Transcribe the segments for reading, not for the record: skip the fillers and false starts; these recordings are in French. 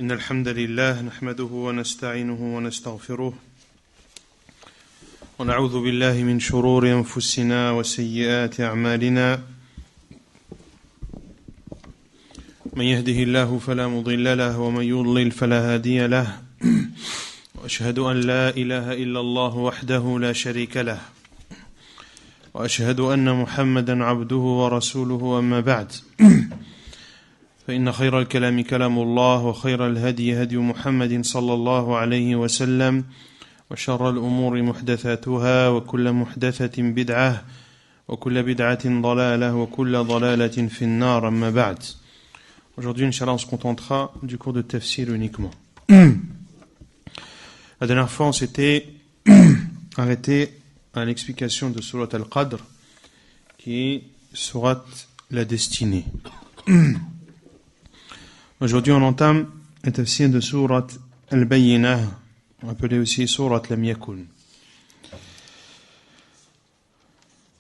إن الحمد لله نحمده ونستعينه ونستغفره ونعوذ بالله من شرور أنفسنا وسيئات أعمالنا من يهده الله فلا مضل له ومن يضلل فلا هادي له وأشهد أن لا إله إلا الله وحده لا شريك له وأشهد أن محمدا عبده ورسوله أما بعد فإن خير الكلام كلام الله وخير الهدي هدي محمد صلى الله عليه وسلم وشر الأمور محدثاتها وكل محدثة بدعة وكل بدعة ضلالة وكل ضلالة في النار أما بعد. Aujourd'hui, Inch'Allah, on se contentera du cours de tafsir uniquement. La dernière fois, on s'était arrêté à l'explication de Surat Al-Qadr, qui est Surat la destinée. Aujourd'hui, on entame le tafsir de Surat Al-Bayyinah, appelé aussi Surat Lam Yakun.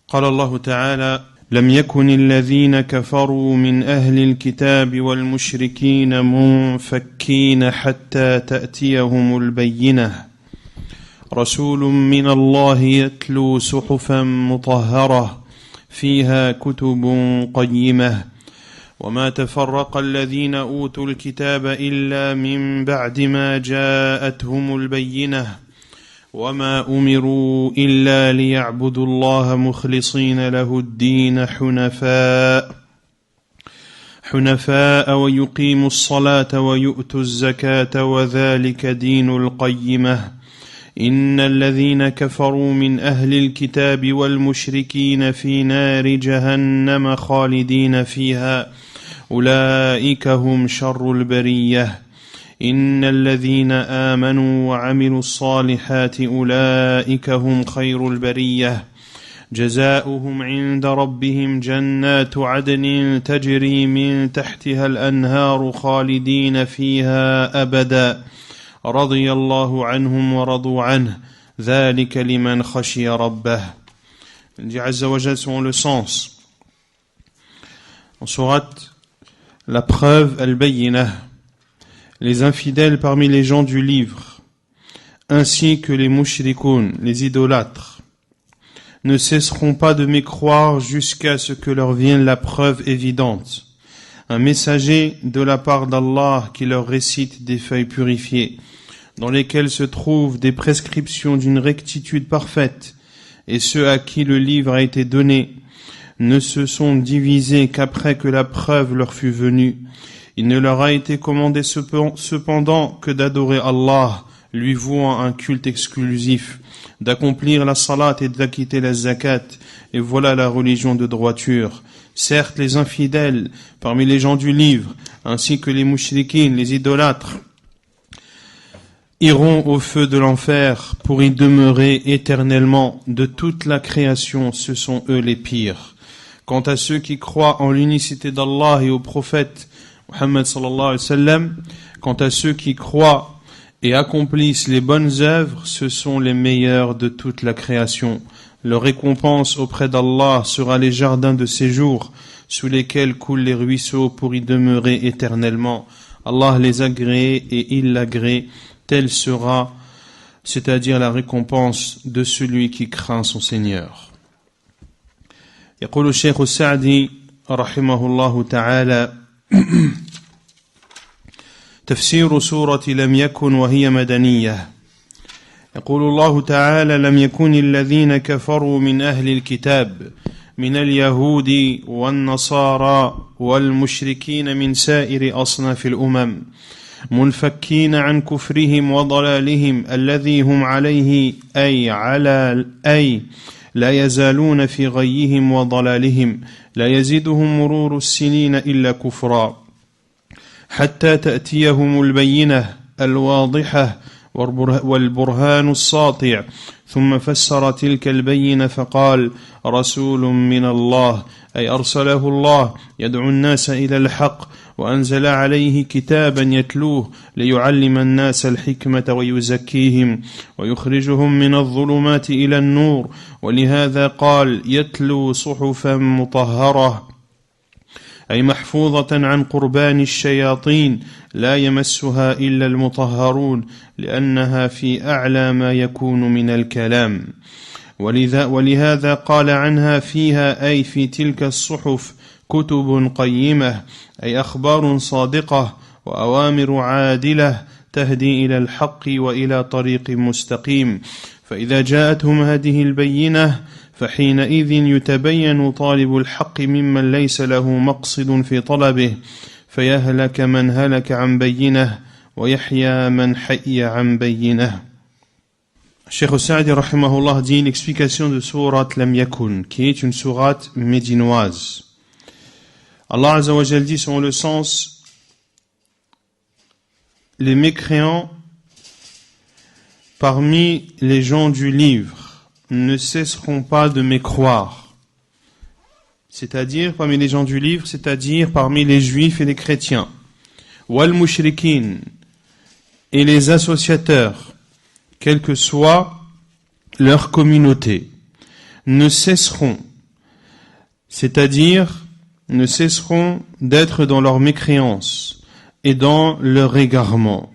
قال الله تعالى: لم يكن الذين كفروا من أهل الكتاب والمشركين منفكين حتى تأتيهم البينة رسول من الله يتلو صحفا مطهرة فيها كتب قيمة وما تفرق الذين أوتوا الكتاب إلا من بعد ما جاءتهم البينة وما أمروا إلا ليعبدوا الله مخلصين له الدين حنفاء ويقيموا الصلاة ويؤتوا الزكاة وذلك دين القيمة إن الذين كفروا من أهل الكتاب والمشركين في نار جهنم خالدين فيها أولئك هم شر البرية إن الذين آمنوا وعملوا الصالحات أولئك هم خير البرية جزاؤهم عند ربهم جنات عدن تجري من تحتها الأنهار خالدين فيها أبدا رضي الله عنهم ورضوا عنه ذلك لمن خشي ربه. Il dit Azza wa Jal selon le sens en sourate la preuve al-Bayyinah, les infidèles parmi les gens du livre, ainsi que les mushrikoun, les idolâtres, ne cesseront pas de mécroire jusqu'à ce que leur vienne la preuve évidente, un messager de la part d'Allah qui leur récite des feuilles purifiées, dans lesquelles se trouvent des prescriptions d'une rectitude parfaite, et ceux à qui le livre a été donné ne se sont divisés qu'après que la preuve leur fut venue. Il ne leur a été commandé cependant que d'adorer Allah, lui vouant un culte exclusif, d'accomplir la salat et d'acquitter la zakat, et voilà la religion de droiture. Certes, les infidèles, parmi les gens du livre, ainsi que les mushrikines, les idolâtres, iront au feu de l'enfer pour y demeurer éternellement. De toute la création, ce sont eux les pires. Quant à ceux qui croient en l'unicité d'Allah et au prophète Muhammad sallallahu alayhi wa sallam, quant à ceux qui croient et accomplissent les bonnes œuvres, ce sont les meilleurs de toute la création. Leur récompense auprès d'Allah sera les jardins de séjour, sous lesquels coulent les ruisseaux pour y demeurer éternellement. Allah les agrée et il l'agrée, telle sera, c'est-à-dire la récompense de celui qui craint son Seigneur. يقول الشيخ السعدي رحمه الله تعالى تفسير سورة لم يكن وهي مدنية. يقول الله تعالى: لم يكن الذين كفروا من أهل الكتاب من اليهود والنصارى والمشركين من سائر أصناف الأمم منفكين عن كفرهم وضلالهم الذي هم عليه أي لا يزالون في غيهم وضلالهم لا يزيدهم مرور السنين إلا كفرا حتى تأتيهم البينة الواضحة والبرهان الساطع. ثم فسر تلك البينة فقال: رسول من الله، أي أرسله الله يدعو الناس إلى الحق وأنزل عليه كتابا يتلوه ليعلم الناس الحكمة ويزكيهم ويخرجهم من الظلمات إلى النور. ولهذا قال: يتلو صحفا مطهرة أي محفوظة عن قربان الشياطين لا يمسها إلا المطهرون لأنها في أعلى ما يكون من الكلام. ولهذا قال عنها فيها أي في تلك الصحف كتب قيمة أي أخبار صادقة وأوامر عادلة تهدي إلى الحق وإلى طريق مستقيم. فإذا جاءتهم هذه البينة فحينئذ يتبين طالب الحق ممن ليس له مقصد في طلبه فيهلك من هلك عن بينه ويحيى من حي عن بينه. Cheikh Sa'di rahimahullah dit l'explication de sourate Lam Yakun, qui est une sourate médinoise. Allah Azza wa Jal dit selon le sens: les mécréants parmi les gens du livre ne cesseront pas de mécroire. C'est-à-dire parmi les gens du livre, c'est-à-dire parmi les juifs et les chrétiens. Wal mushrikin, et les associateurs, quelle que soit leur communauté, ne cesseront, c'est-à-dire ne cesseront d'être dans leur mécréance et dans leur égarement.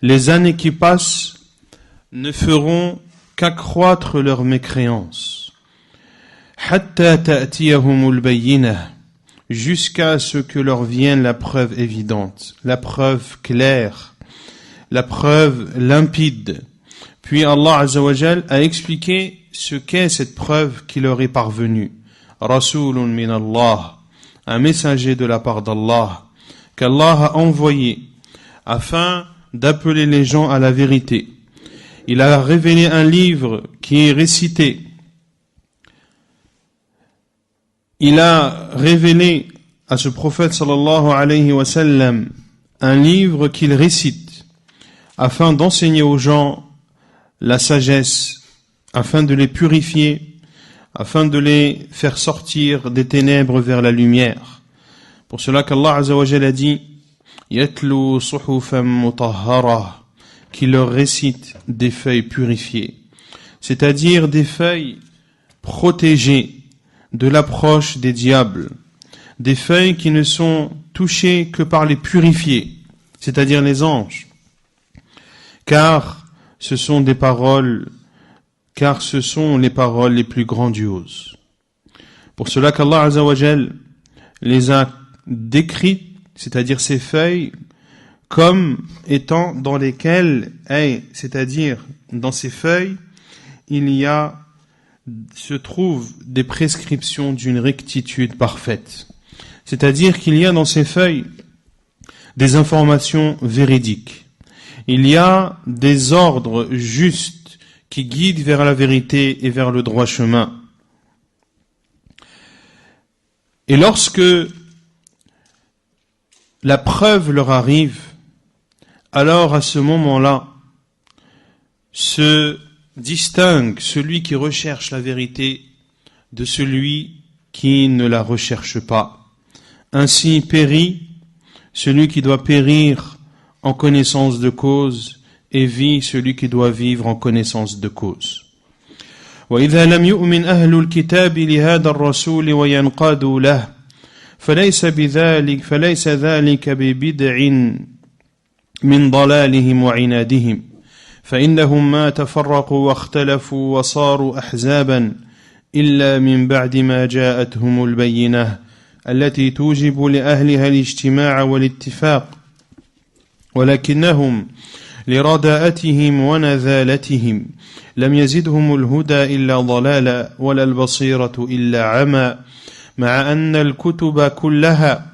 Les années qui passent ne feront qu'accroître leur mécréance. Hatta ta'tiyahumul bayyinah, jusqu'à ce que leur vienne la preuve évidente, la preuve claire, la preuve limpide. Puis Allah Azza wa Jal a expliqué ce qu'est cette preuve qui leur est parvenue. Rasulun min Allah, un messager de la part d'Allah, qu'Allah a envoyé afin d'appeler les gens à la vérité. Il a révélé un livre qui est récité. Il a révélé à ce prophète sallallahu alayhi wa sallam un livre qu'il récite afin d'enseigner aux gens la sagesse, afin de les purifier, afin de les faire sortir des ténèbres vers la lumière. Pour cela qu'Allah Azza wa Jalla a dit Yatlu suhufan mutahhara, qui leur récite des feuilles purifiées, c'est-à-dire des feuilles protégées de l'approche des diables, des feuilles qui ne sont touchées que par les purifiés, c'est-à-dire les anges, car ce sont les paroles les plus grandioses. Pour cela qu'Allah Azza wa Jal les a décrites, c'est-à-dire ces feuilles, comme étant dans lesquelles, c'est-à-dire dans ces feuilles, se trouvent des prescriptions d'une rectitude parfaite. C'est-à-dire qu'il y a dans ces feuilles des informations véridiques. Il y a des ordres justes qui guident vers la vérité et vers le droit chemin. Et lorsque la preuve leur arrive, alors à ce moment-là, se distingue celui qui recherche la vérité de celui qui ne la recherche pas. Ainsi périt celui qui doit périr en connaissance de cause, et vit celui qui doit vivre en connaissance de cause. وإذا لم يؤمن أهل الكتاب لهذا الرسول وينقادوا له فليس ذلك ببدع من ضلالهم وعنادهم فإنهم ما تفرقوا واختلفوا وصاروا أحزابا إلا من بعد ما جاءتهم البينة التي توجب لأهلها الاجتماع والاتفاق ولكنهم لرداءتهم ونذالتهم لم يزدهم الهدى إلا ضلالا ولا البصيرة إلا عمى مع أن الكتب كلها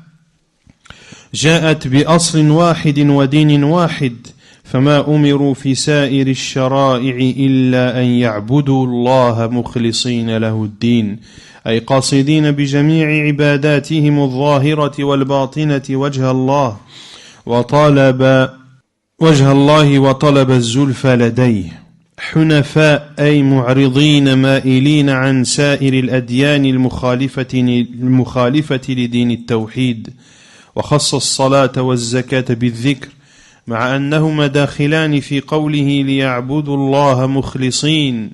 جاءت بأصل واحد ودين واحد فما أمروا في سائر الشرائع إلا أن يعبدوا الله مخلصين له الدين أي قاصدين بجميع عباداتهم الظاهرة والباطنة وجه الله وطلب الزلفى لديه حنفاء أي معرضين مائلين عن سائر الأديان المخالفة لدين التوحيد وخص الصلاة والزكاة بالذكر مع أنهما داخلان في قوله ليعبدوا الله مخلصين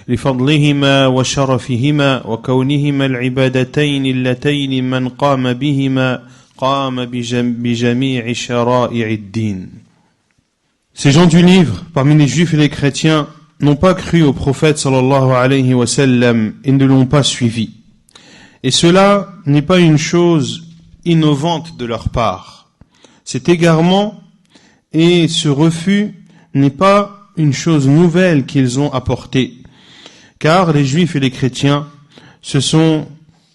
لفضلهما وشرفهما وكونهما العبادتين اللتين من قام بهما قام بجميع شرائع الدين. Ces gens du livre, parmi les juifs et les chrétiens, n'ont pas cru au prophète sallallahu alayhi wa sallam et ne l'ont pas suivi. Et cela n'est pas une chose innovante de leur part. Cet égarement et ce refus n'est pas une chose nouvelle qu'ils ont apportée. Car les juifs et les chrétiens se sont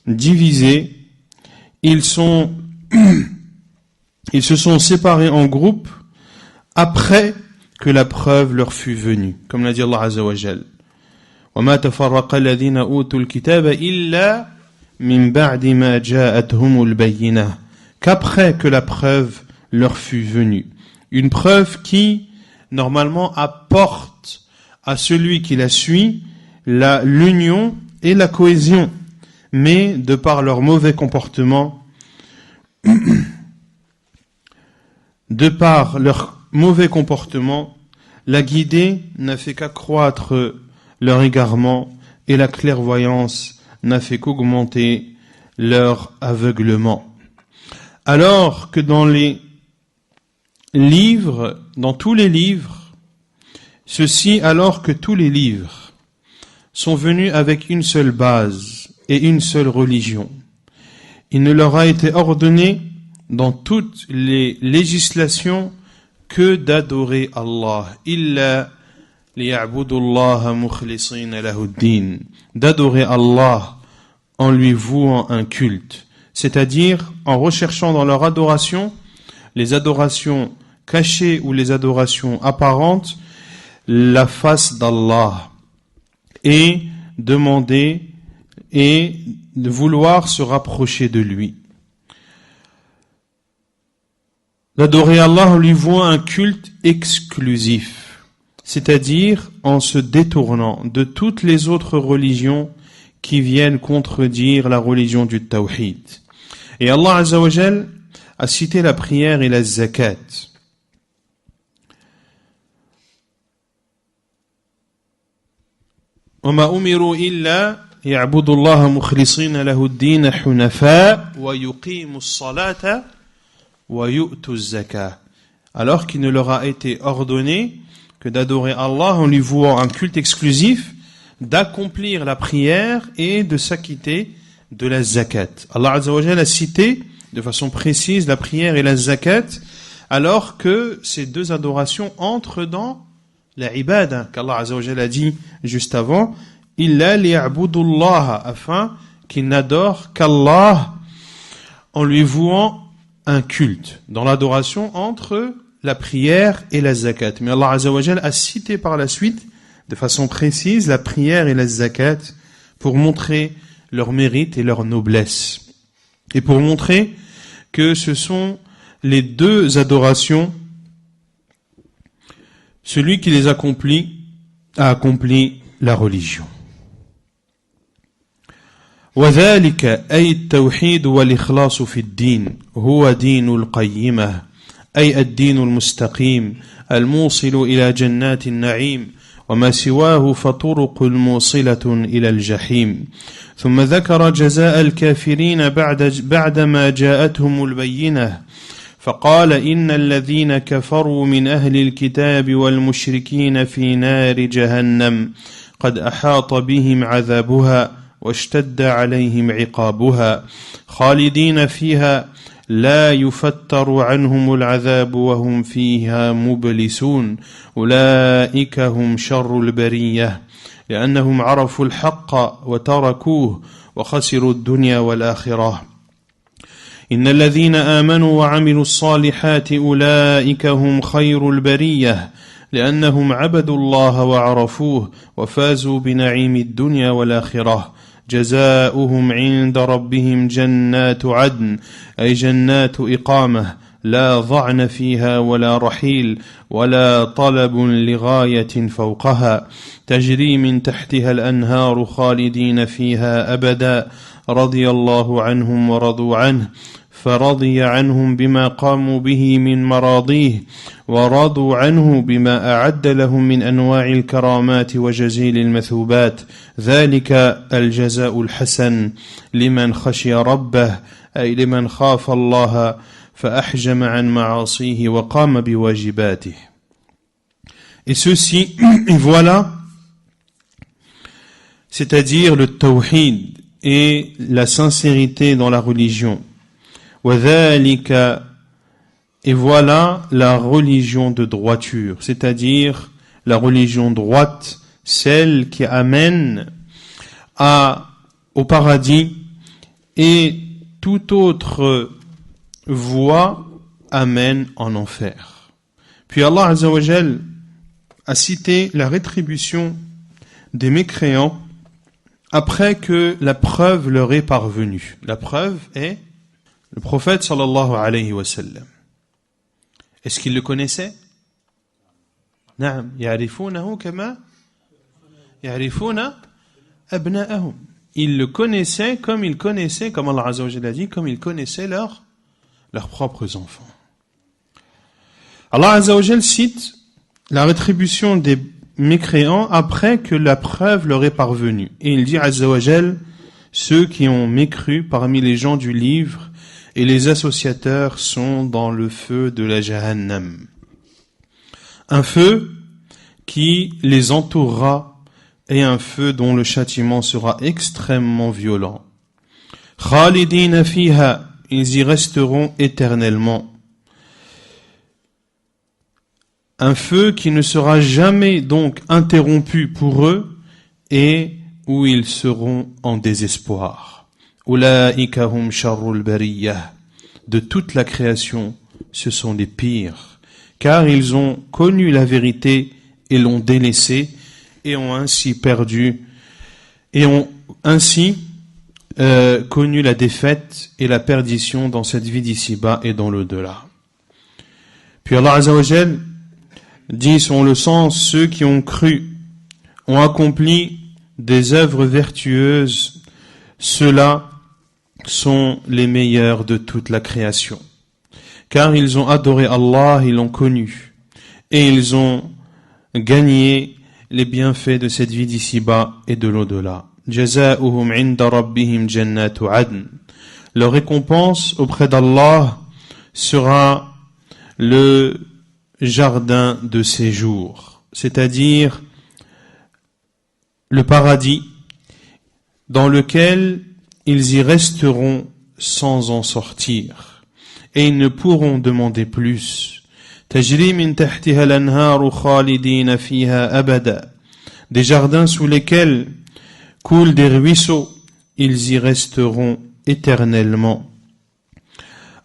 divisés, ils se sont séparés en groupes après que la preuve leur fut venue. Comme l'a dit Allah Azza wa Jal. وَمَا تَفَرَّقَ الَّذِينَ أُوتُوا الْكِتَابَ إِلَّا مِن بَعْدِ مَا جَاءَتْهُمُ الْبَيِّنَةُ. Qu'après que la preuve leur fut venue. Une preuve qui, normalement, apporte à celui qui la suit l'union et la cohésion. Mais, de par leur mauvais comportement, la guidée n'a fait qu'accroître leur égarement et la clairvoyance n'a fait qu'augmenter leur aveuglement. Alors que dans tous les livres, alors que tous les livres sont venus avec une seule base et une seule religion, il ne leur a été ordonné dans toutes les législations que d'adorer Allah, illa liya'budullaha mukhlisina lahuddin, d'adorer Allah en lui vouant un culte, c'est-à-dire en recherchant dans leur adoration, les adorations cachées ou les adorations apparentes, la face d'Allah, et demander et de vouloir se rapprocher de lui. D'adorer Allah en lui vouant un culte exclusif, c'est-à-dire en se détournant de toutes les autres religions qui viennent contredire la religion du Tawhid. Et Allah Azza wa Jal a cité la prière et la zakat. وَمَا أُمِرُوا إِلَّا يَعْبُدُوا اللَّهَ مُخْلِصِينَ لَهُ الدِّينَ حُنَفَاءَ وَيُقِيمُوا الصَّلَاةَ وَيُؤْتُوا الزَّكَاةَ. Alors qu'il ne leur a été ordonné que d'adorer Allah en lui vouant un culte exclusif, d'accomplir la prière et de s'acquitter de la zakat. Allah Azza wa Jalla a cité de façon précise la prière et la zakat, alors que ces deux adorations entrent dans la ibada, qu'Allah Azza wa Jalla a dit juste avant, illa liya'budullaha, afin qu'il n'adore qu'Allah en lui vouant un culte, dans l'adoration entre la prière et la zakat. Mais Allah Azza wa Jalla a cité par la suite, de façon précise, la prière et la zakat pour montrer leur mérite et leur noblesse. Et pour montrer que ce sont les deux adorations, celui qui les accomplit a accompli la religion. وذلك أي التوحيد والإخلاص في الدين هو دين القيمة أي الدين المستقيم الموصل إلى جنات النعيم وما سواه فطرق موصلة إلى الجحيم. ثم ذكر جزاء الكافرين بعدما جاءتهم البينة فقال إن الذين كفروا من أهل الكتاب والمشركين في نار جهنم قد أحاط بهم عذابها واشتد عليهم عقابها خالدين فيها لا يفتر عنهم العذاب وهم فيها مبلسون أولئك هم شر البرية لأنهم عرفوا الحق وتركوه وخسروا الدنيا والآخرة. إن الذين آمنوا وعملوا الصالحات أولئك هم خير البرية لأنهم عبدوا الله وعرفوه وفازوا بنعيم الدنيا والآخرة. جزاؤهم عند ربهم جنات عدن أي جنات إقامة لا ضعن فيها ولا رحيل ولا طلب لغاية فوقها تجري من تحتها الأنهار خالدين فيها أبدا رضي الله عنهم ورضوا عنه فرضي عنهم بما قاموا به من مراضيه ورضوا عنه بما أعد لهم من أنواع الكرامات وجزيل المثوبات ذلك الجزاء الحسن لمن خشي ربه أي لمن خاف الله فأحجم عن معاصيه وقام بواجباته. Et ceci, voilà, c'est-à-dire le tawhid et la sincérité dans la religion. وَذَلِكَ Et voilà la religion de droiture, c'est-à-dire la religion droite, celle qui amène au paradis, et toute autre voie amène en enfer. Puis Allah Azza wa Jal a cité la rétribution des mécréants après que la preuve leur est parvenue. La preuve est le prophète sallallahu alayhi wa sallam. Est-ce qu'ils le connaissaient? نعم يعرفونه كما يعرفون أبناءهم. Ils le connaissaient comme ils connaissaient, comme Allah Azza wa Jalla a dit, comme ils connaissaient leurs propres enfants. Allah Azza wa Jalla cite la rétribution des mécréants après que la preuve leur est parvenue. Et il dit Azza wa Jalla, ceux qui ont mécru parmi les gens du livre et les associateurs sont dans le feu de la Jahannam. Un feu qui les entourera et un feu dont le châtiment sera extrêmement violent. Khalidina fiha, ils y resteront éternellement. Un feu qui ne sera jamais donc interrompu pour eux et où ils seront en désespoir. Ulaika hum sharrul bariyah. De toute la création, ce sont les pires, car ils ont connu la vérité et l'ont délaissée et ont ainsi perdu et ont ainsi connu la défaite et la perdition dans cette vie d'ici-bas et dans l'au-delà. Puis Allah Azza wa Jal dit selon le sens, ceux qui ont cru, ont accompli des œuvres vertueuses, ceux-là sont les meilleurs de toute la création. Car ils ont adoré Allah, ils l'ont connu, et ils ont gagné les bienfaits de cette vie d'ici-bas et de l'au-delà. Jaza'uhum 'inda rabbihim jannatu 'adn. Leur récompense auprès d'Allah sera le jardin de séjour, c'est-à-dire le paradis dans lequel ils y resteront sans en sortir et ils ne pourront demander plus. Tajri min tahtiha al-anharu khalidina fiha abada. Des jardins sous lesquels coulent des ruisseaux, ils y resteront éternellement.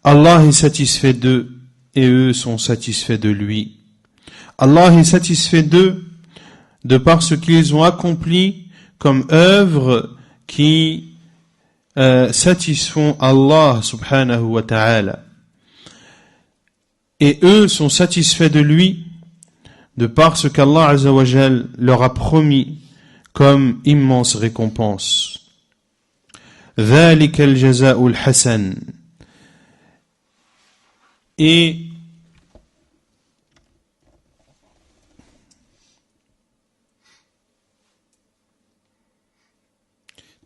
Allah est satisfait d'eux et eux sont satisfaits de lui. Allah est satisfait d'eux de par ce qu'ils ont accompli comme œuvres qui satisfont Allah subhanahu wa ta'ala. Et eux sont satisfaits de lui de par ce qu'Allah azza wa jal leur a promis comme immense récompense. ذلك الجزاء الحسن. Et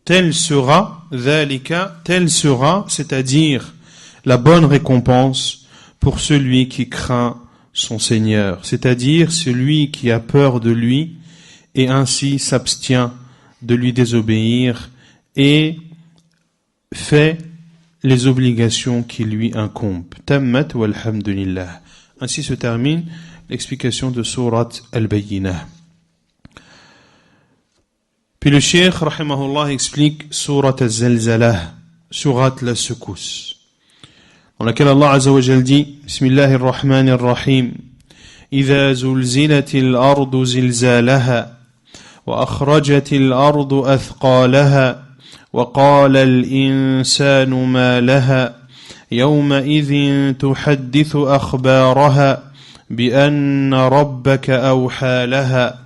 tel sera, c'est-à-dire la bonne récompense pour celui qui craint son Seigneur, c'est-à-dire celui qui a peur de lui et ainsi s'abstient de lui désobéir et fait les obligations qui lui incombent. Tammat walhamdulillah. Ainsi se termine l'explication de sourate Al-Bayyinah. Puis le cheikh, rahimahullah, explique sourate Al-Zalzalah, sourate la secousse, dans laquelle Allah azza wa jal dit Bismillahir Rahmanir Rahim إذا زلزلت الأرض زلزالها وأخرجت الأرض أثقالها وقال الإنسان ما لها يومئذ تحدث أخبارها بأن ربك أوحى لها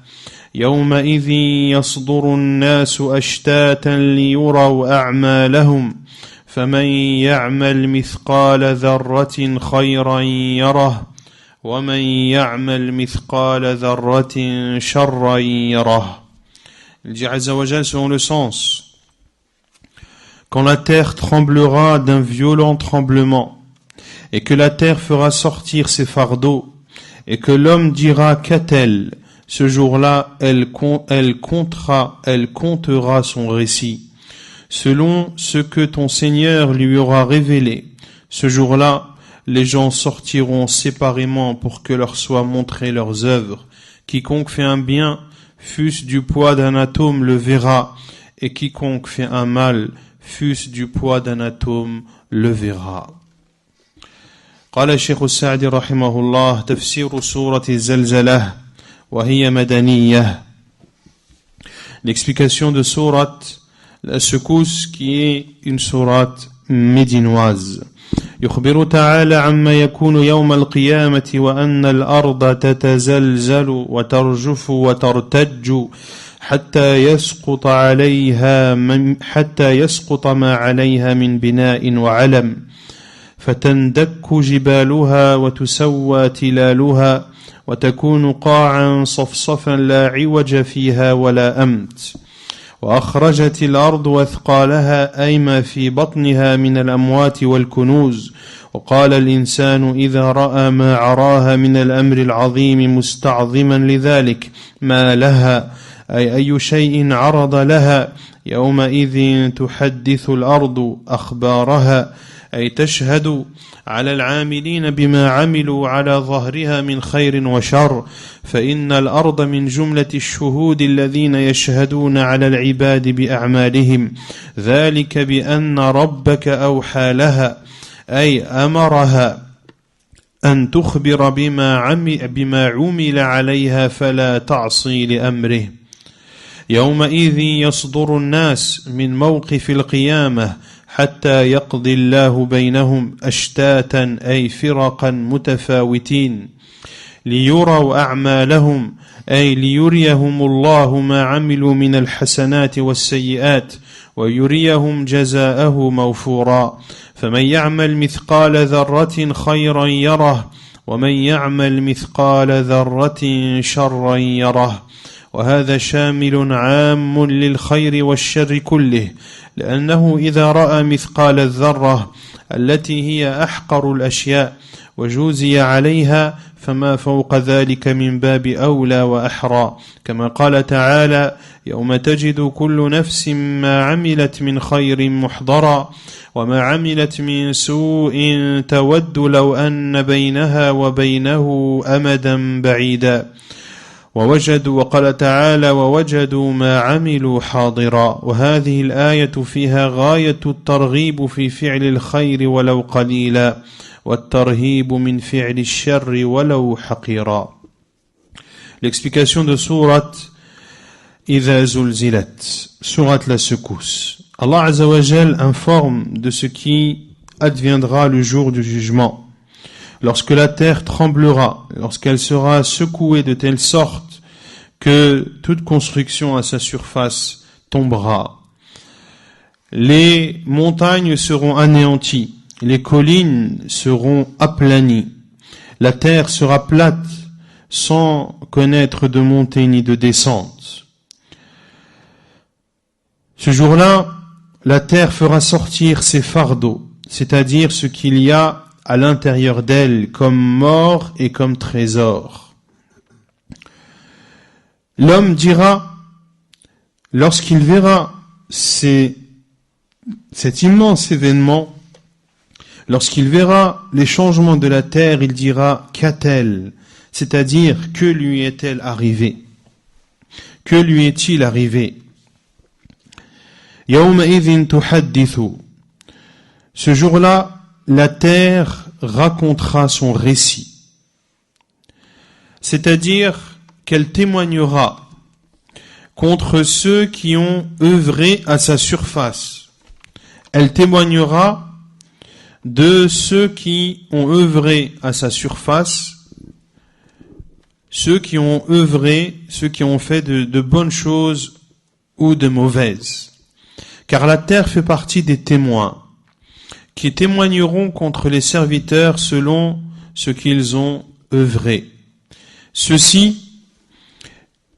يومئذ يصدر الناس أشتاتا ليروا أعمالهم فمن يعمل مثقال ذرة خيرا يره ومن يعمل مثقال ذرة شرا يره. Il dit Azza wa Jal selon le sens: quand la terre tremblera d'un violent tremblement, et que la terre fera sortir ses fardeaux, et que l'homme dira qu'a-t-elle, ce jour-là, elle comptera son récit, selon ce que ton Seigneur lui aura révélé. Ce jour-là, les gens sortiront séparément pour que leur soient montrées leurs œuvres. Quiconque fait un bien, fût-ce du poids d'un atome, le verra, et quiconque fait un mal, fût-ce du poids d'un atome, le verra. قال الشيخ السعدي رحمه الله: تفسير سورة الزلزلة وهي مدنية. L'explication de sourate la secousse, qui est une sourate médinoise. يخبر تعالى عما يكون يوم القيامة وأن الأرض تتزلزل وترجف وترتج حتى يسقط ما عليها من بناء وعلم، فتندك جبالها وتسوى تلالها وتكون قاعا صفصفا لا عوج فيها ولا أمت. وأخرجت الأرض أثقالها أي ما في بطنها من الأموات والكنوز. وقال الإنسان إذا رأى ما عراها من الأمر العظيم مستعظما لذلك ما لها أي شيء عرض لها يومئذ تحدث الأرض أخبارها أي تشهد على العاملين بما عملوا على ظهرها من خير وشر، فإن الأرض من جملة الشهود الذين يشهدون على العباد بأعمالهم، ذلك بأن ربك أوحى لها أي أمرها أن تخبر بما عمل عليها فلا تعصي لأمره. يومئذ يصدر الناس من موقف القيامة حتى يقضي الله بينهم أشتاتا أي فرقا متفاوتين ليروا أعمالهم أي ليريهم الله ما عملوا من الحسنات والسيئات ويريهم جزاءه موفورا. فمن يعمل مثقال ذرة خيرا يره ومن يعمل مثقال ذرة شرا يره. وهذا شامل عام للخير والشر كله، لأنه إذا رأى مثقال الذرة التي هي أحقر الأشياء وجوزي عليها فما فوق ذلك من باب أولى وأحرى، كما قال تعالى: يوم تجد كل نفس ما عملت من خير محضرا وما عملت من سوء تود لو أن بينها وبينه أمدا بعيدا. وقال تعالى: ووجدوا ما عملوا حاضرا. وهذه الآية فيها غاية الترغيب في فعل الخير ولو قليلا والترهيب من فعل الشر ولو حقيرا. L'explication de sourate إذا زلزلت, sourate la secousse. Allah Azza wa Jal informe de ce qui adviendra le jour du jugement. Lorsque la terre tremblera, lorsqu'elle sera secouée de telle sorte que toute construction à sa surface tombera. Les montagnes seront anéanties, les collines seront aplanies, la terre sera plate sans connaître de montée ni de descente. Ce jour-là, la terre fera sortir ses fardeaux, c'est-à-dire ce qu'il y a à l'intérieur d'elle comme mort et comme trésor. L'homme dira, lorsqu'il verra cet immense événement, lorsqu'il verra les changements de la terre, il dira qu'a-t-elle, c'est-à-dire que lui est-elle arrivé, que lui est-il arrivé. يومئذ تحدث. Ce jour-là, la terre racontera son récit, c'est-à-dire qu'elle témoignera contre ceux qui ont œuvré à sa surface. Elle témoignera de ceux qui ont œuvré à sa surface, ceux qui ont œuvré, ceux qui ont fait de bonnes choses ou de mauvaises. Car la terre fait partie des témoins. qui témoigneront contre les serviteurs selon ce qu'ils ont œuvré. Ceci,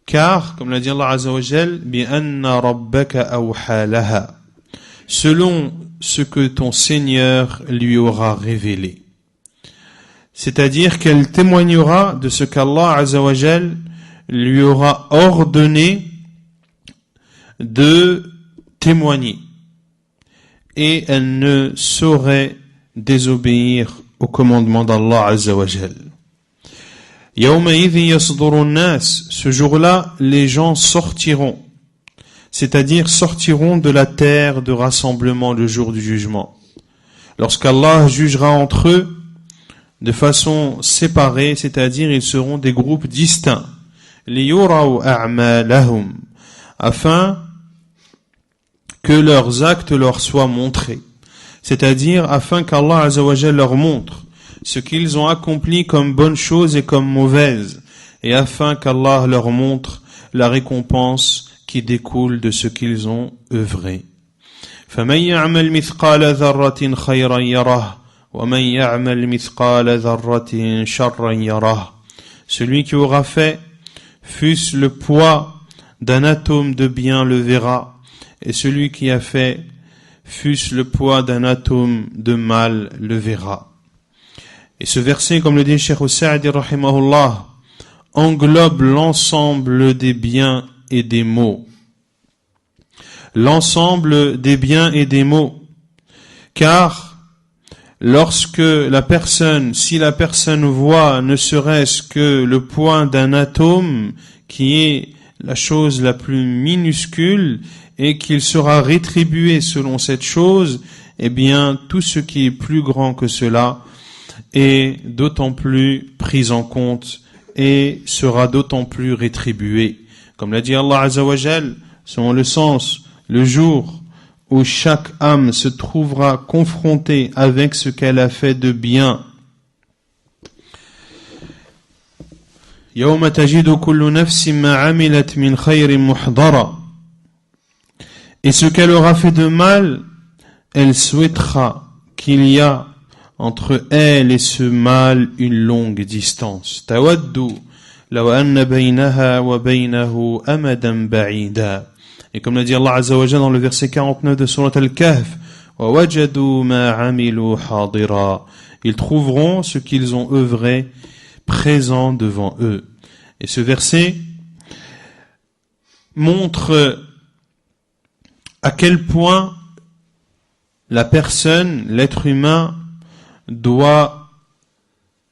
car, comme l'a dit Allah Azza wa Jal, bi'anna rabbaka awha laha, selon ce que ton Seigneur lui aura révélé. C'est-à-dire qu'elle témoignera de ce qu'Allah Azza wa Jal lui aura ordonné de témoigner. Et elle ne saurait désobéir au commandement d'Allah Azza wa Jal. Yawma'idhin yasdurun nas, ce jour-là, les gens sortiront, c'est-à-dire sortiront de la terre de rassemblement le jour du jugement. Lorsqu'Allah jugera entre eux de façon séparée, c'est-à-dire ils seront des groupes distincts, liyuraw a'malahum, afin que leurs actes leur soient montrés, c'est-à-dire afin qu'Allah Azza wa Jal leur montre ce qu'ils ont accompli comme bonnes choses et comme mauvaises, et afin qu'Allah leur montre la récompense qui découle de ce qu'ils ont œuvré. فَمَنْ يَعْمَلْ مِثْقَالَ ذَرَّةٍ خَيْرًا يَرَهُ وَمَنْ يَعْمَلْ مِثْقَالَ ذَرَّةٍ شَرًّا يَرَهُ. Celui qui aura fait, fût-ce le poids d'un atome de bien le verra, et celui qui a fait, fût-ce le poids d'un atome de mal le verra. Et ce verset, comme le dit Cheikh Sa'di rahimahullah, englobe l'ensemble des biens et des maux. L'ensemble des biens et des maux. Car lorsque si la personne voit ne serait-ce que le poids d'un atome, qui est la chose la plus minuscule, et qu'il sera rétribué selon cette chose, eh bien, tout ce qui est plus grand que cela est d'autant plus pris en compte et sera d'autant plus rétribué. Comme l'a dit Allah Azza wa Jal, selon le sens, le jour où chaque âme se trouvera confrontée avec ce qu'elle a fait de bien. يَوْمَ تَجِدُ كُلُّ نَفْسٍ مَا عَمِلَتْ مِنْ خَيْرٍ مُحْضَرًا. Et ce qu'elle aura fait de mal, elle souhaitera qu'il y a entre elle et ce mal une longue distance. تَوَدُّ لَوْ أَنَّ بَيْنَهَا وَبَيْنَهُ أَمَدًا بَعِيدًا. Et comme l'a dit Allah Azza wa Jalla dans le verset 49 de Surat Al-Kahf, وَوَجَدُوا مَا عَمِلُوا حَاضِرًا. Ils trouveront ce qu'ils ont œuvré présent devant eux. Et ce verset montre à quel point la personne, l'être humain, doit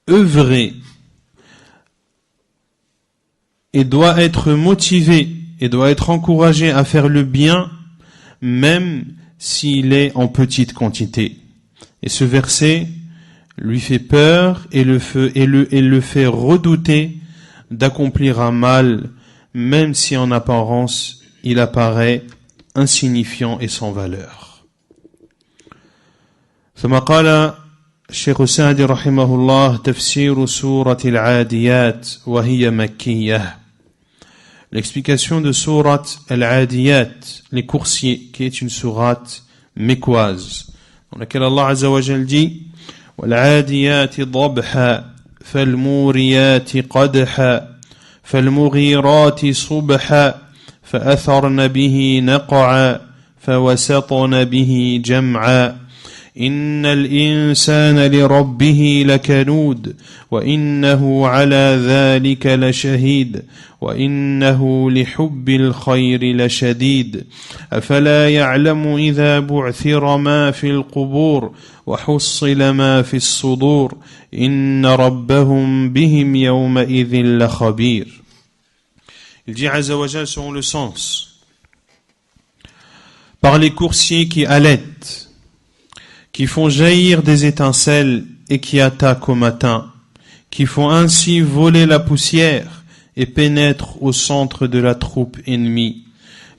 œuvrer et doit être motivé et doit être encouragé à faire le bien, même s'il est en petite quantité. Et ce verset lui fait peur et le fait redouter d'accomplir un mal, même si en apparence il apparaît insignifiant et sans valeur. ثم قال الشيخ السعدي رحمه الله تفسير سورة العاديات وهي مكية. L'explication de sourate Al-Adiyat, les coursiers, qui est une sourate mécoise, dans laquelle Allah Azza wa Jal dit وَالْعَادِيَاتِ ضَبْحًا فَالْمُورِيَاتِ قَدْحًا فَالْمُغِيرَاتِ صُبْحًا فَأَثَرْنَ بِهِ نَقْعًا فَوَسَطْنَ بِهِ جَمْعًا إِنَّ الْإِنسَانَ لِرَبِّهِ لَكَنُودٌ وَإِنَّهُ عَلَى ذَلِكَ لَشَهِيدٌ وَإِنَّهُ لِحُبِّ الْخَيْرِ لَشَدِيدٌ أَفَلَا يَعْلَمُ إِذَا بُعْثِرَ مَا فِي الْقُبُورِ وَحُصِّلَ مَا فِي الصُّدُورِ إِنَّ رَبَّهُمْ بِهِمْ يَوْمَئِذٍ لَخَبِيرٌ. Il dit Azza wa Jal selon le sens, par les coursiers qui allaitent, qui font jaillir des étincelles et qui attaquent au matin, qui font ainsi voler la poussière et pénètrent au centre de la troupe ennemie.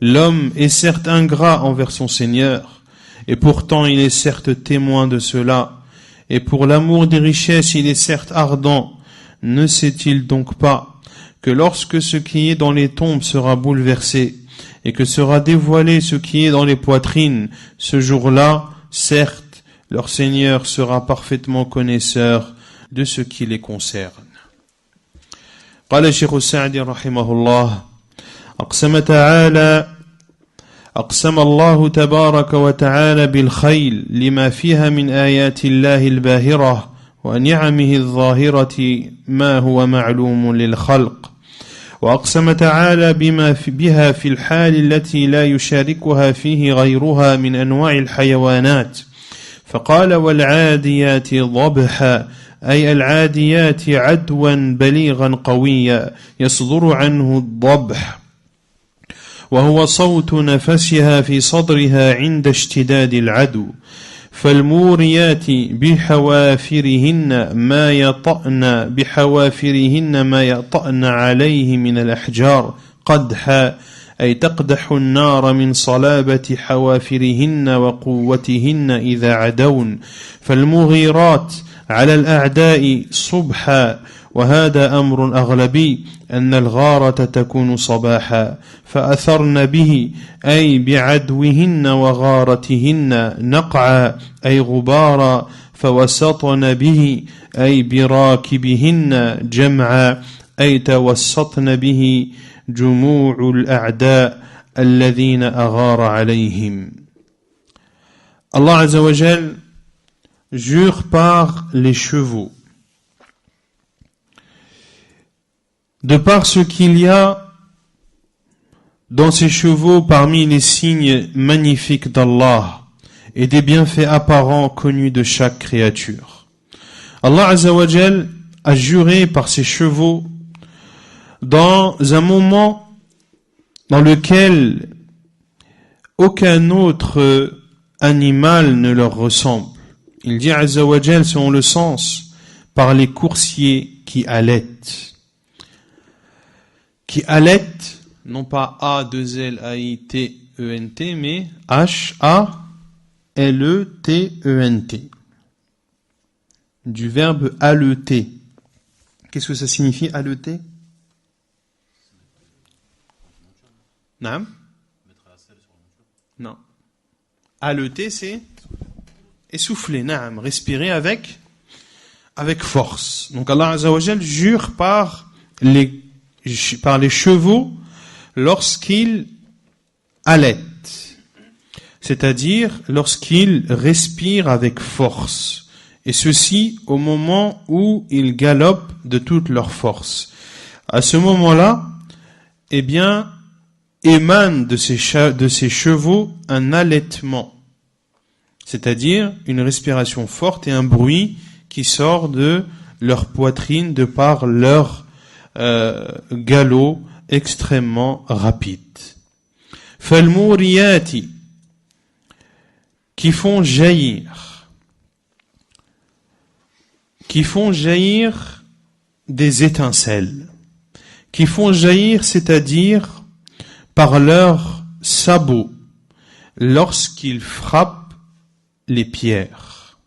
L'homme est certes ingrat envers son Seigneur, et pourtant il est certes témoin de cela, et pour l'amour des richesses il est certes ardent. Ne sait-il donc pas que lorsque ce qui est dans les tombes sera bouleversé, et que sera dévoilé ce qui est dans les poitrines, ce jour-là, certes, leur Seigneur sera parfaitement connaisseur de ce qui les concerne. قال الشيخ السعدي رحمه الله أقسم الله تبارك وتعالى بالخيل لما فيها من آيات الله الباهرة ونعمه الظاهرة ما هو معلوم للخلق وأقسم تعالى بها في الحال التي لا يشاركها فيه غيرها من أنواع الحيوانات فقال والعاديات ضبحا أي العاديات عدوا بليغا قويا يصدر عنه الضبح وهو صوت نفسها في صدرها عند اشتداد العدو فالموريات بحوافرهن ما يطأن عليه من الأحجار قدحا أي تقدح النار من صلابة حوافرهن وقوتهن إذا عدون فالمغيرات على الأعداء صبحا وهذا أمر أغلبي أن الغارة تكون صباحا فأثرن به أي بعدوهن وغارتهن نقعا أي غبارا فوسطن به أي براكبهن جمعا أي توسطن به جموع الأعداء الذين أغار عليهم. Allah Azza wa Jal jure par les chevaux. De par ce qu'il y a dans ces chevaux parmi les signes magnifiques d'Allah et des bienfaits apparents connus de chaque créature. Allah Azza wa Jal a juré par ces chevaux dans un moment dans lequel aucun autre animal ne leur ressemble. Il dit Azza wa Jal selon le sens par les coursiers qui allaitent. Qui allaitent, non pas A-2-L-A-I-T-E-N-T, mais H-A-L-E-T-E-N-T. Du verbe alleter. Qu'est-ce que ça signifie, alleter? Non. Non. Alleter, c'est essouffler, naam, respirer avec force. Donc Allah Azza wa Jal jure par les chevaux lorsqu'ils allaitent, c'est-à-dire lorsqu'ils respirent avec force, et ceci au moment où ils galopent de toute leur force. À ce moment-là, eh bien, émane de ces chevaux un allaitement, c'est-à-dire une respiration forte et un bruit qui sort de leur poitrine de par leur galop extrêmement rapide. Falmouriyati, qui font jaillir des étincelles, qui font jaillir, c'est-à-dire par leurs sabots lorsqu'ils frappent les pierres.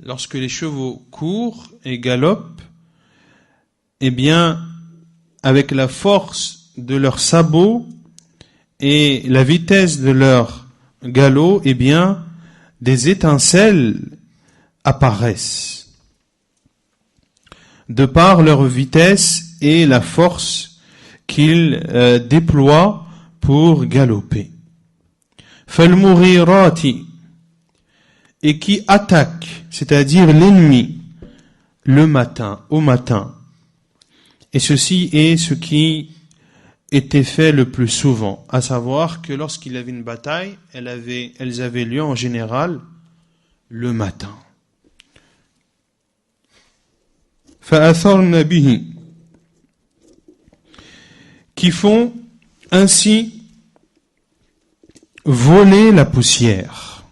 Lorsque les chevaux courent et galopent, eh bien, avec la force de leurs sabots et la vitesse de leur galop, eh bien, des étincelles apparaissent. De par leur vitesse et la force qu'ils déploient pour galoper. Falmughirati, et qui attaquent, c'est-à-dire l'ennemi, au matin. Et ceci est ce qui était fait le plus souvent, à savoir que lorsqu'il y avait une bataille, elles avaient lieu en général le matin. فَأَثَرْنَ بِهِ, qui font ainsi voler la poussière,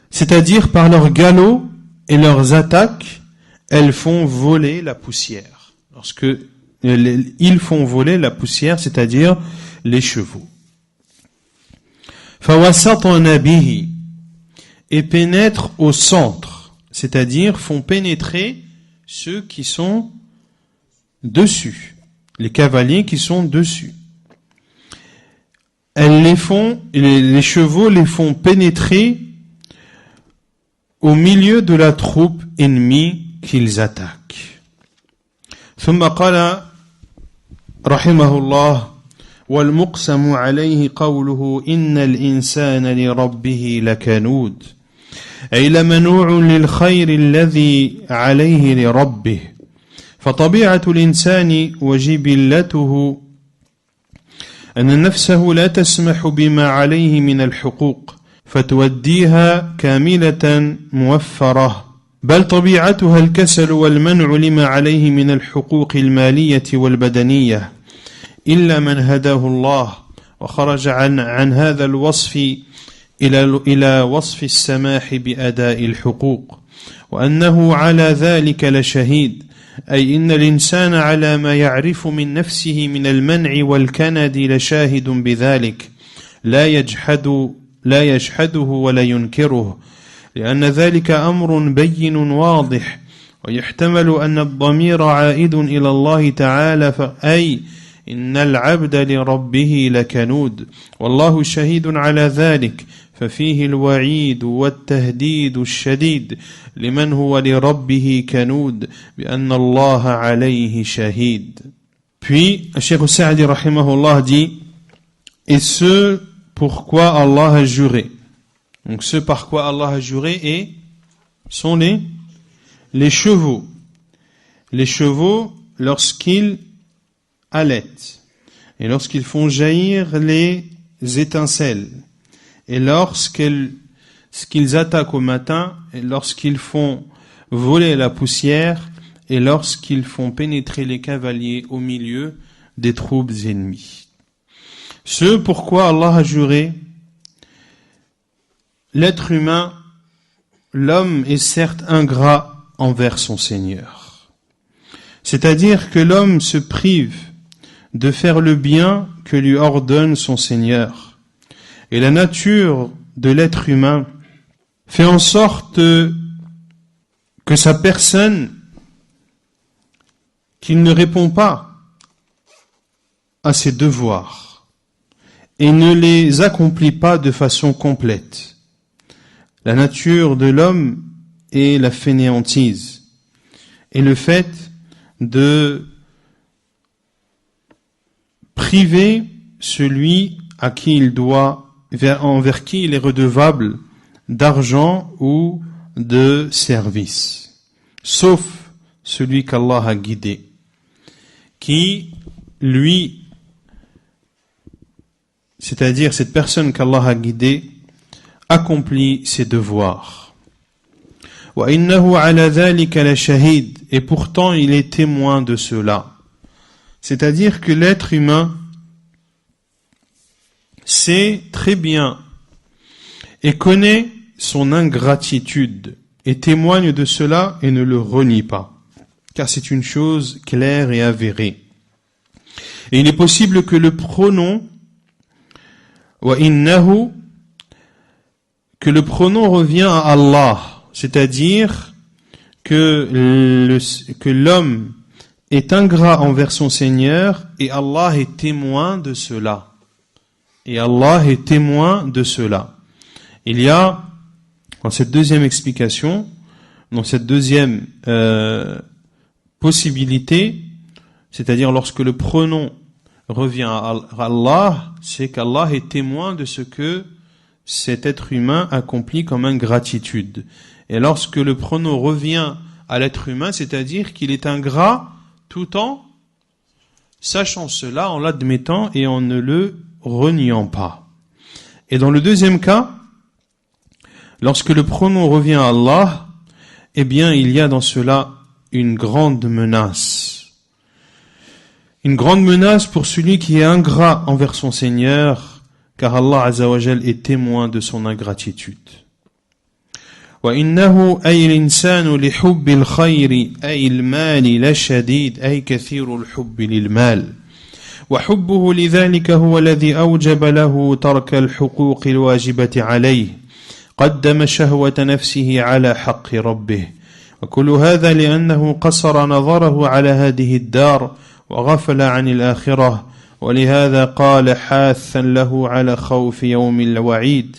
c'est-à-dire par leur galop et leurs attaques, elles font voler la poussière. Lorsque ils font voler la poussière, c'est-à-dire les chevaux. فَوَسَطْنَ بِهِ, et pénètrent au centre, c'est-à-dire font pénétrer ceux qui sont dessus, les cavaliers qui sont dessus. les chevaux les font pénétrer au milieu de la troupe ennemie qu'ils attaquent. ثم قال رحمه الله والمقسم عليه قوله إن الإنسان لربه لكنود أي لمنوع للخير الذي عليه لربه فطبيعة الإنسان وجبلته أن نفسه لا تسمح بما عليه من الحقوق فتوديها كاملة موفرة بل طبيعتها الكسل والمنع لما عليه من الحقوق المالية والبدنية إلا من هداه الله وخرج عن هذا الوصف إلى وصف السماح بأداء الحقوق وأنه على ذلك لشهيد أي إن الإنسان على ما يعرف من نفسه من المنع والكند لشاهد بذلك لا يجحده ولا ينكره لأن ذلك أمر بين واضح ويحتمل أن الضمير عائد إلى الله تعالى أي إن العبد لربه لكنود والله شهيد على ذلك ففيه الوعيد والتهديد الشديد لمن هو لربه كنود بأن الله عليه شهيد. Puis, Cheikh Sa'di rahimahullah dit, et ce pourquoi Allah a juré. Donc ce par quoi Allah a juré sont les chevaux. Les chevaux, lorsqu'ils allaitent, et lorsqu'ils font jaillir les étincelles, et lorsqu'ils attaquent au matin, et lorsqu'ils font voler la poussière, et lorsqu'ils font pénétrer les cavaliers au milieu des troupes ennemies. Ce pourquoi Allah a juré, l'être humain, l'homme est certes ingrat envers son Seigneur. C'est-à-dire que l'homme se prive de faire le bien que lui ordonne son Seigneur. Et la nature de l'être humain fait en sorte que sa personne, qu'il ne répond pas à ses devoirs et ne les accomplit pas de façon complète. La nature de l'homme est la fainéantise et le fait de priver celui à qui il doit, envers qui il est redevable d'argent ou de service, sauf celui qu'Allah a guidé, qui, lui, c'est-à-dire cette personne qu'Allah a guidée, accomplit ses devoirs. وَإِنَّهُ عَلَى ذَلِكَ لَشَهِيدٌ Et pourtant il est témoin de cela. C'est-à-dire que l'être humain sait très bien et connaît son ingratitude et témoigne de cela et ne le renie pas, car c'est une chose claire et avérée. Et il est possible que le pronom وَإِنَّهُ que le pronom revient à Allah, c'est-à-dire que l'homme est ingrat envers son Seigneur et Allah est témoin de cela. Et Allah est témoin de cela. Il y a, dans cette deuxième explication, dans cette deuxième possibilité, c'est-à-dire lorsque le pronom revient à Allah, c'est qu'Allah est témoin de ce que cet être humain accomplit comme ingratitude. Et lorsque le pronom revient à l'être humain, c'est-à-dire qu'il est ingrat tout en sachant cela, en l'admettant et en ne le reniant pas. Et dans le deuxième cas, lorsque le pronom revient à Allah, eh bien il y a dans cela une grande menace. Une grande menace pour celui qui est ingrat envers son Seigneur, car Allah Azza wa Jal est témoin de son ingratitude. وَإِنَّهُ أَيْ الْإِنسَانُ لِحُبِّ الْخَيْرِ أَيْ الْمَالِ لَشَدِيدٌ أَيْ كَثِيرُ الْحُبِّ لِلْمَالِ وحبه لذلك هو الذي أوجب له ترك الحقوق الواجبة عليه قدم شهوة نفسه على حق ربه وكل هذا لأنه قصر نظره على هذه الدار وغفل عن الآخرة ولهذا قال حاثا له على خوف يوم الوعيد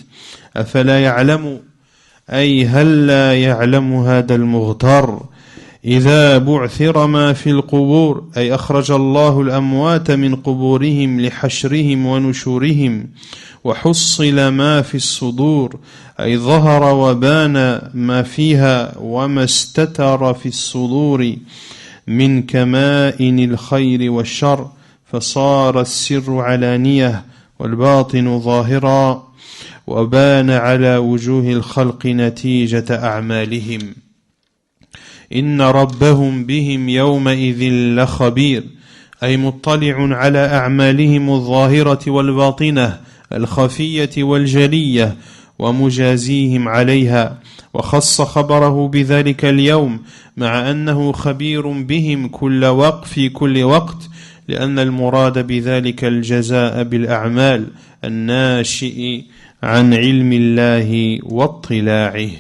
أفلا يعلم أي هل لا يعلم هذا المغتر إذا بعثر ما في القبور أي أخرج الله الأموات من قبورهم لحشرهم ونشورهم وحصل ما في الصدور أي ظهر وبان ما فيها وما استتر في الصدور من كمائن الخير والشر فصار السر علانية والباطن ظاهرا وبان على وجوه الخلق نتيجة أعمالهم إن ربهم بهم يومئذ لخبير أي مطلع على أعمالهم الظاهرة والباطنة الخفية والجلية ومجازيهم عليها وخص خبره بذلك اليوم مع أنه خبير بهم في كل وقت لأن المراد بذلك الجزاء بالأعمال الناشئ عن علم الله واطلاعه.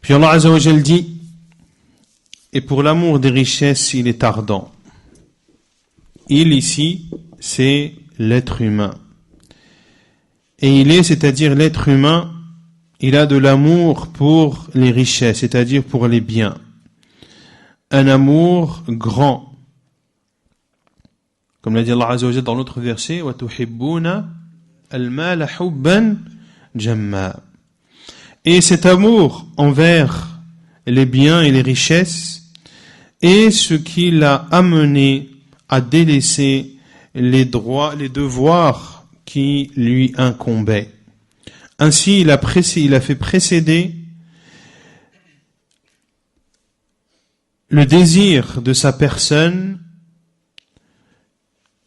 Puis Allah Azza wa Jal dit, et pour l'amour des richesses, il est ardent. Il ici, c'est l'être humain. Et il est, c'est-à-dire l'être humain, il a de l'amour pour les richesses, c'est-à-dire pour les biens. Un amour grand. Comme l'a dit Allah Azza wa Jal dans l'autre verset, وَتُحِبُّونَ الْمَالَ حُبًّا جَمًّا. Et cet amour envers les biens et les richesses est ce qui l'a amené à délaisser les devoirs qui lui incombaient. Ainsi, il a fait précéder le désir de sa personne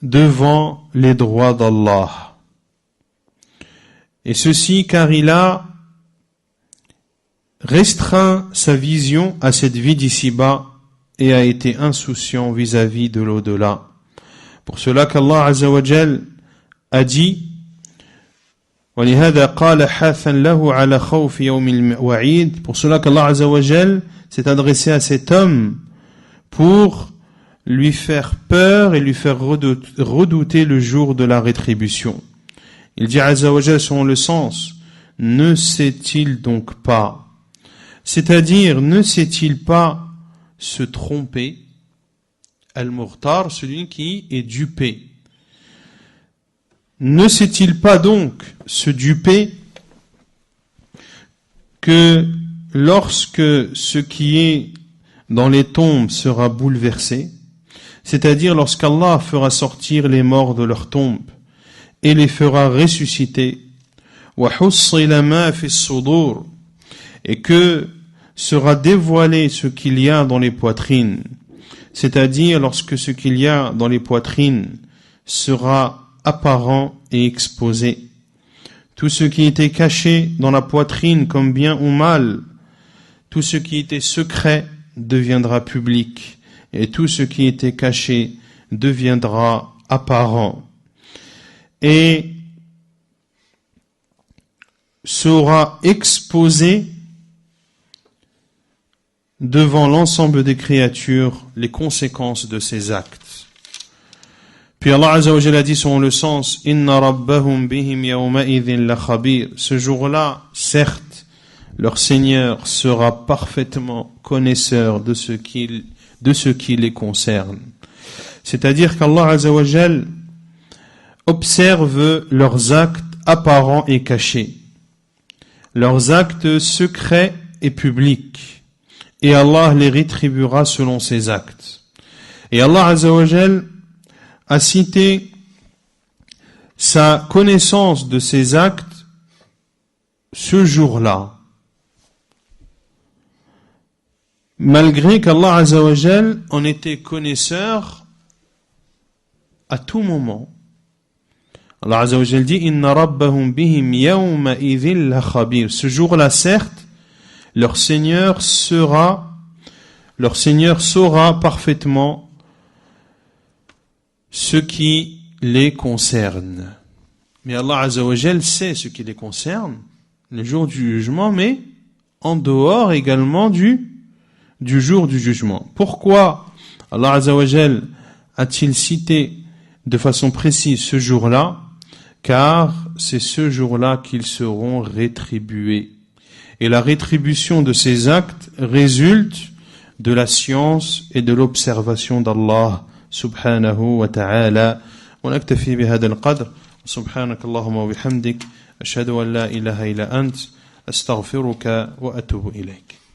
devant les droits d'Allah. Et ceci car il a restreint sa vision à cette vie d'ici-bas et a été insouciant vis-à-vis de l'au-delà. Pour cela qu'Allah Azza wa Jal a dit وَلِهَذَا قَالَ حَاثًا لَهُ عَلَى خَوْفِ يَوْمِ الْوَعِيدِ. Pour cela qu'Allah Azza wa Jal s'est adressé à cet homme pour lui faire peur et lui faire redouter le jour de la rétribution. Il dit Azza wa Jal selon le sens, ne sait-il donc pas, c'est-à-dire ne sait-il pas se tromper, al-murtar, celui qui est dupé. Ne sait-il pas donc se duper que lorsque ce qui est dans les tombes sera bouleversé, c'est-à-dire lorsqu'Allah fera sortir les morts de leurs tombes et les fera ressusciter, وَحُصِّلَ مَا فِي الصُّدُورِ, et que sera dévoilé ce qu'il y a dans les poitrines, c'est-à-dire lorsque ce qu'il y a dans les poitrines sera apparent et exposé. Tout ce qui était caché dans la poitrine comme bien ou mal, tout ce qui était secret deviendra public, et tout ce qui était caché deviendra apparent. Et sera exposé devant l'ensemble des créatures les conséquences de ces actes. Puis Allah Azza wa Jalla dit selon le sens Inna rabbahum bihim yawma'idhin la khabir. Ce jour-là, certes, leur Seigneur sera parfaitement connaisseur de ce qui les concerne. C'est-à-dire qu'Allah Azza wa Jalla observe leurs actes apparents et cachés, leurs actes secrets et publics, et Allah les rétribuera selon ses actes. Et Allah Azza wa Jal a cité sa connaissance de ses actes ce jour-là, malgré qu'Allah Azza wa Jal en était connaisseur à tout moment. Allah Azza wa Jal dit Inna rabbahum bihim yawma idhin la khabir. Ce jour-là, certes, leur Seigneur saura parfaitement ce qui les concerne. Mais Allah Azza wa Jal sait ce qui les concerne le jour du jugement, mais en dehors également du jour du jugement. Pourquoi Allah Azza wa Jal a-t-il cité de façon précise ce jour-là, car c'est ce jour-là qu'ils seront rétribués. Et la rétribution de ces actes résulte de la science et de l'observation d'Allah subhanahu wa ta'ala. ونكتفي بهذا القدر سبحانك اللهم وبحمدك أشهد أن لا إله إلا أنت أستغفرك وأتوب إليك.